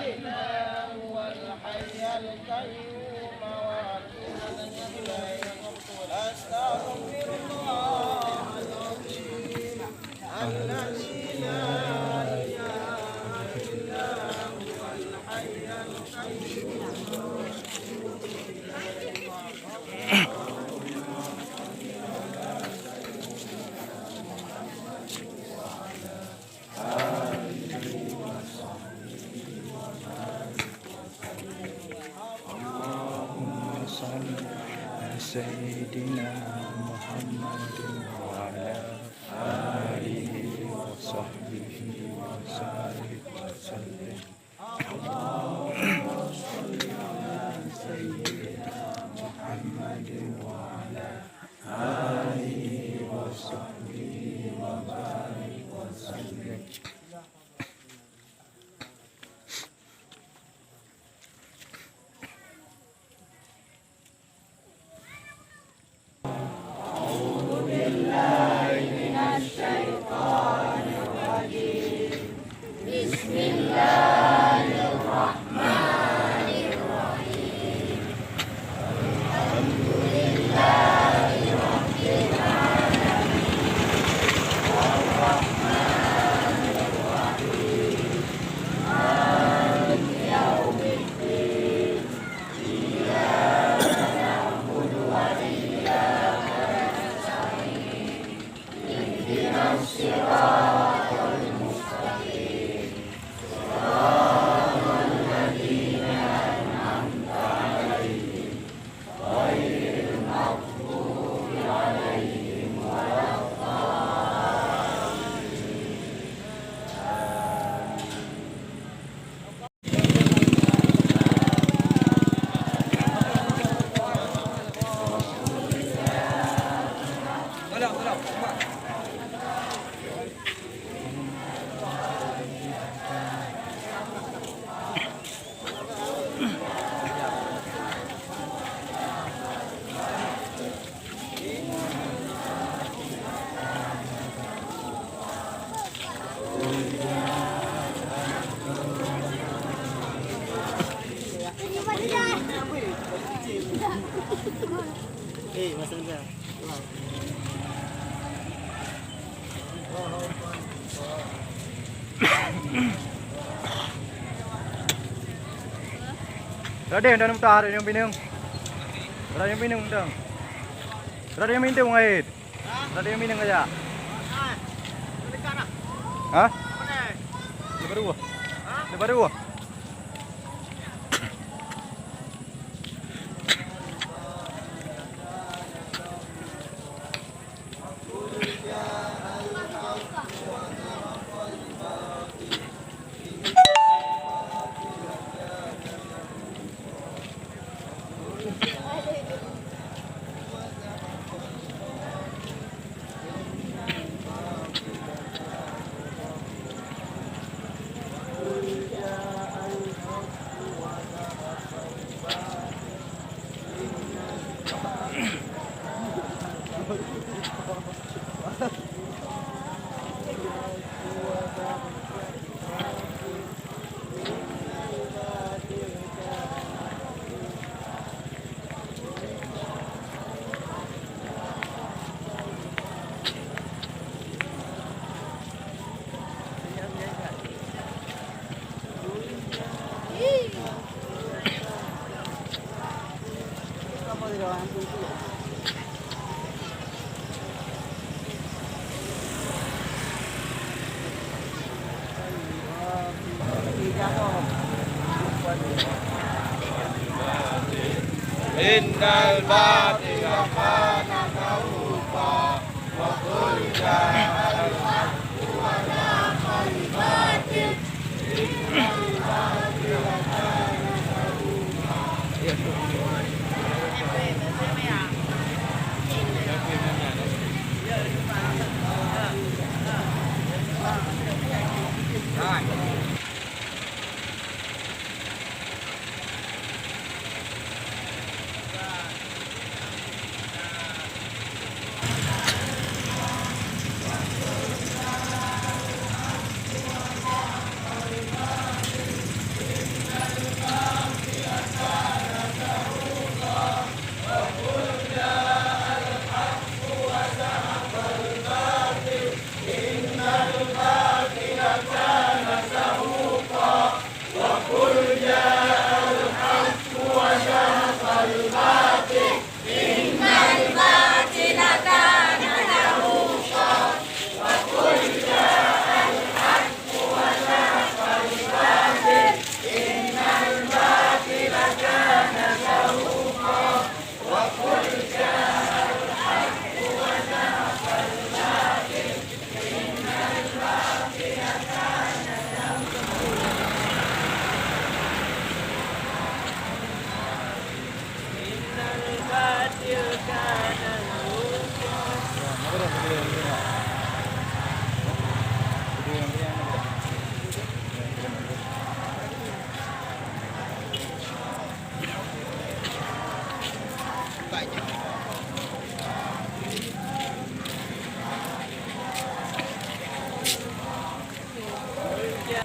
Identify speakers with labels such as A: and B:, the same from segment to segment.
A: إله هو الحي القيوم وأتوب إليه أستغفر الله العظيم الذي لا إله إلا هو الحي القيوم.
B: سيدنا محمد وعلى آله وصحبه وسلم. اللهم صل على سيدنا محمد وعلى آله وصحبه وسلم.
A: Masa ni
B: Raden dan mutar yang binung. Raden yang binung dong. Raden yang binung ngait. Raden yang binung aja. Hah? Lepas dua. Lepas dua.
A: Innal batila kana kaufa wa qul ja'al haqqu wa zahaqal batil innal batila kana kaufa.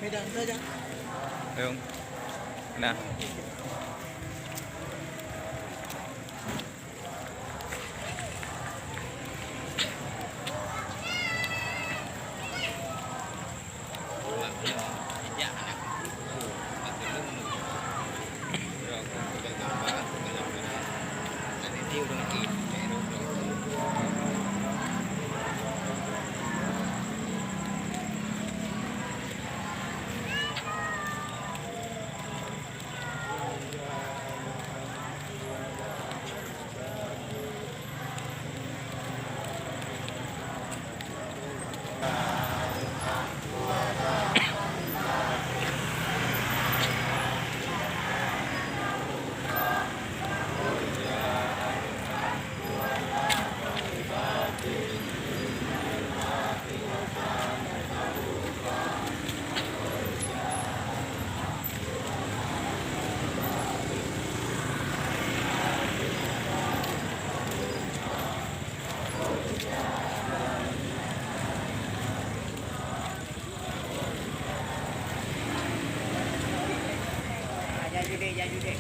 A: Medan saja.
B: Ayun. Na.
A: Jadi dek.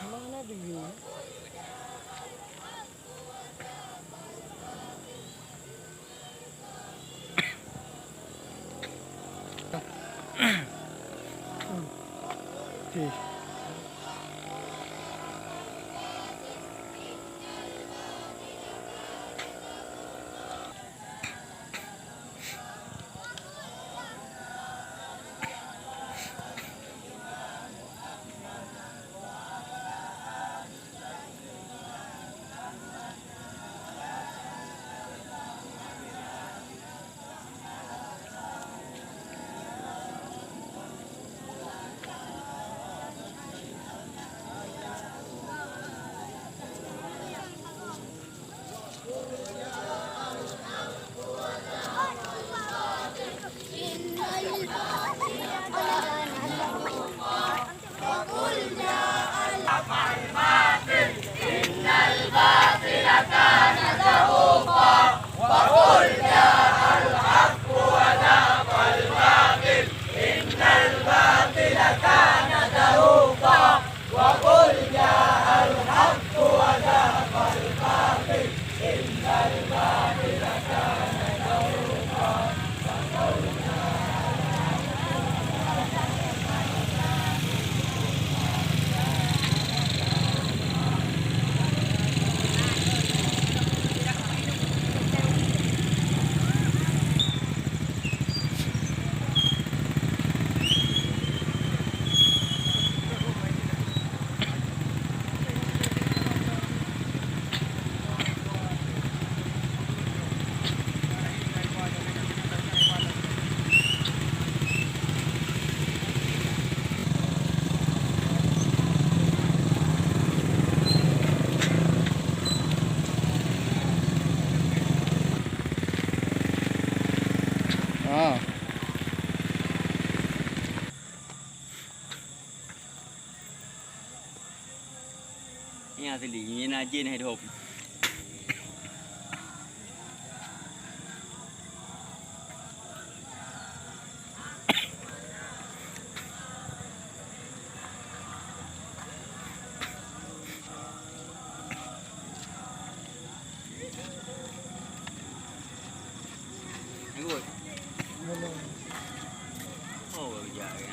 C: Mana dia?
B: Ah.
A: Nhà thì lý là trên hay hộp. Ngồi. Ôi giời.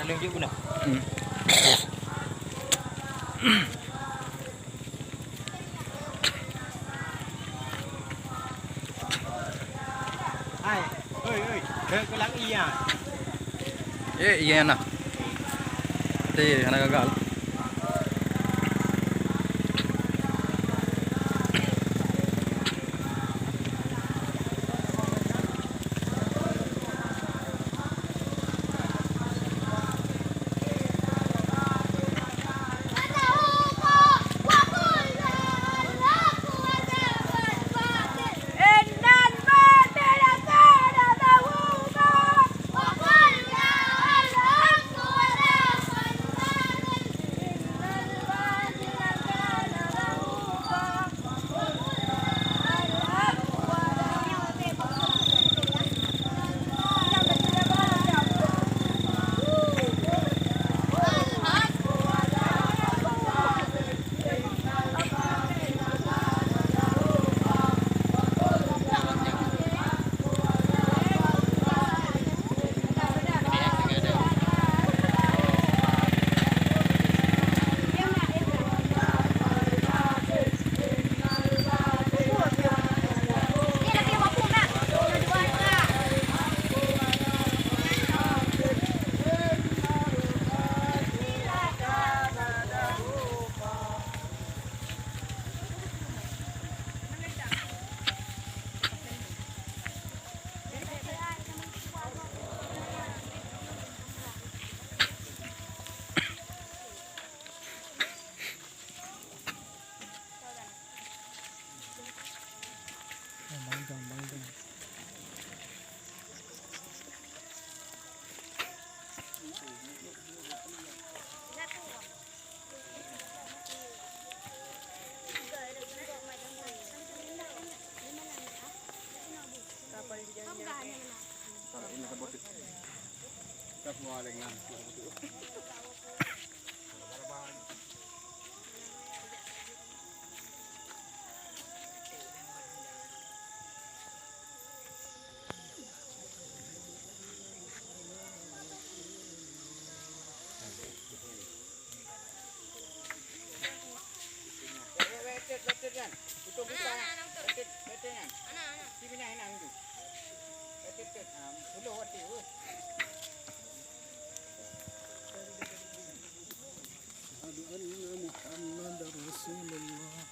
A: Lương chứ nào.
C: Ai, ơi, cái lắng y à?
B: Iya na. Ti nagagal.
D: Rasulullah.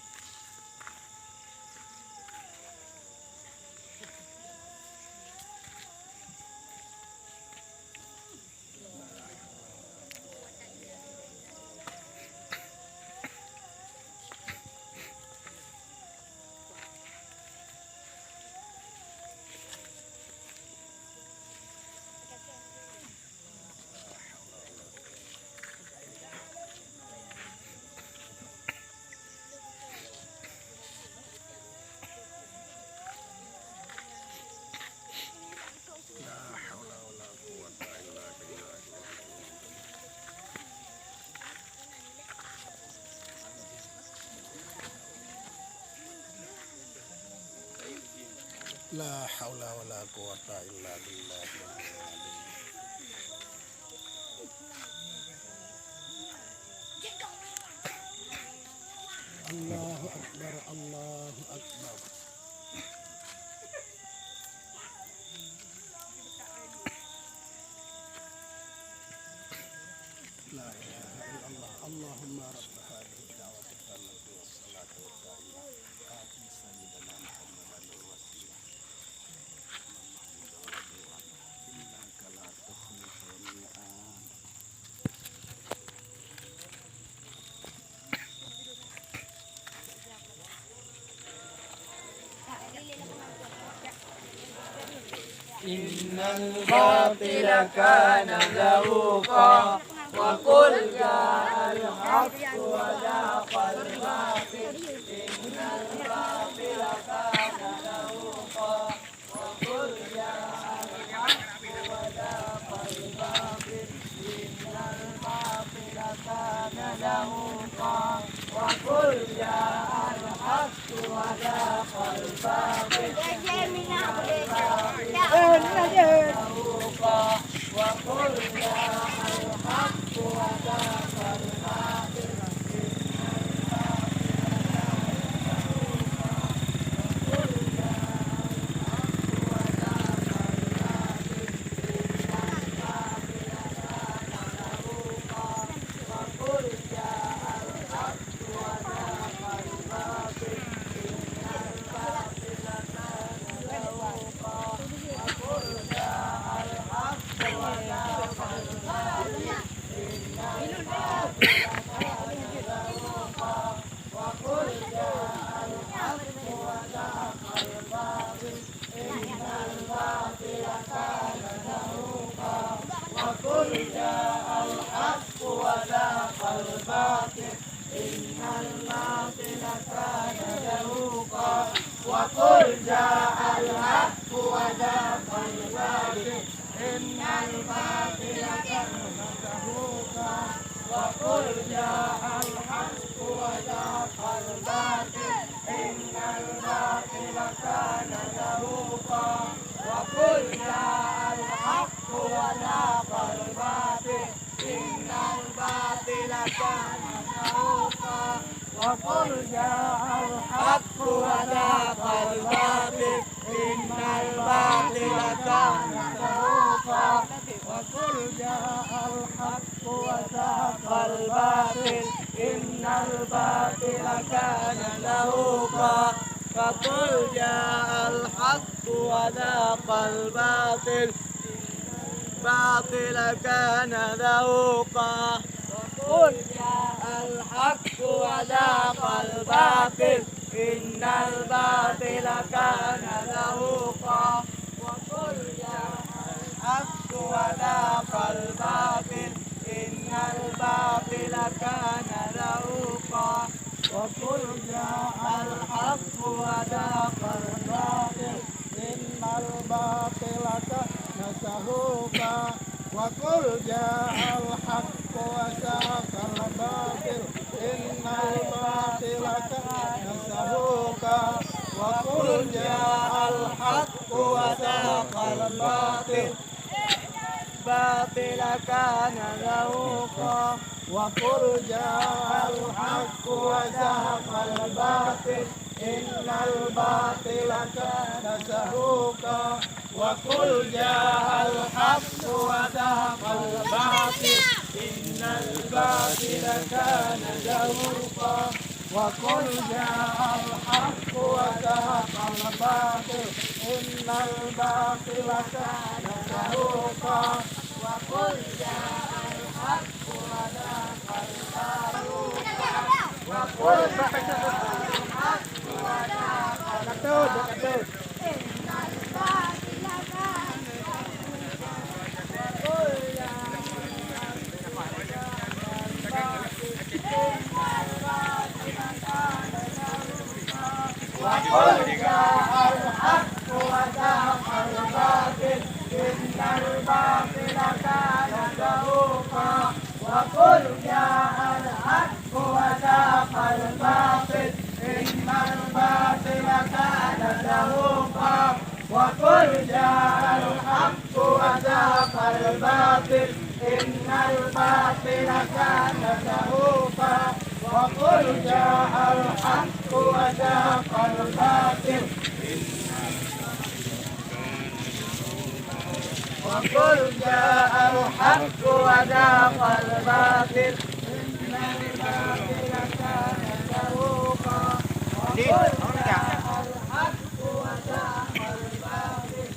D: La haula wala quwata illa billah. Allahu akbar, Allahu akbar. La ilaha illallah. Allahumma rabb hadhihi ad-da'wati at-tammati was-salatu wat-tayyibah. Ati sayyidina Muhammadan al-wasilah. Innaka la tukhliful mi'ad.
C: Innal batila kana zahuqa wa qul ja'al haqqu wa zahaqal batil. Innal batila kana zahuqa wa qul ja'al haqqu wa zahaqal batil. Innal batila kana zahuqa wa qul ja'al haqqu wa zahaqal batil. فقل جاء الحق وذاق الباطل باطل كان ذوقا وقل جاء الحق وذاق الباطل إن الباطل كان ذوقا وقل جاء الحق وذاق الباطل إن الباطل كان ذوقا وقل جاء الحق وذاق الباطل إن الباطل كان زهوقا وقل جاء الحق وذاق الباطل إن الباطل كان زهوقا وقل جاء الحق وذاق الباطل باطل كان زهوقا وقل جاء الحق وزهق الباطل إن الباطل كان زهوقا وقل جاء الحق وزهق الباطل إن الباطل كان زهوقا وقل جاء الحق وزهق الباطل إن الباطل كان زهوقا وقل جاء الحق وزهق الباطل وقل جاء الحق وزهق الباطل إن الباطل كان وقل جاء الحق وزهق الباطل إن الباطل كان زهوقا وقل جاء الحق وزهق الباطل إن الباطل كان زهوقا وقل جاء الحق وزهق الباطل إن الباطل كان زهوقا وقل جاء الحق وزهق الباطل وقل جاء الحق وزهق الباطل إن الباطل كان زهوقا وقل جاء الحق وزهق الباطل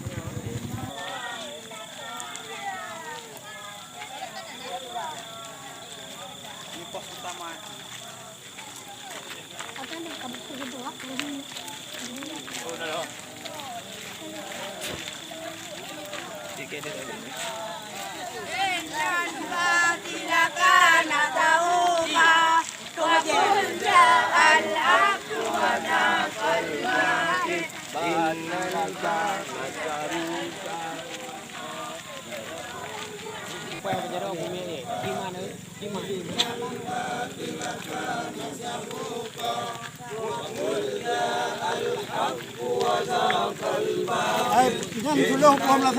A: Ini pos utama.
E: Apa nih kamu pergi buat
A: Oh, udah loh. Tiket dia tadi.
C: Jangan dulu hukum lah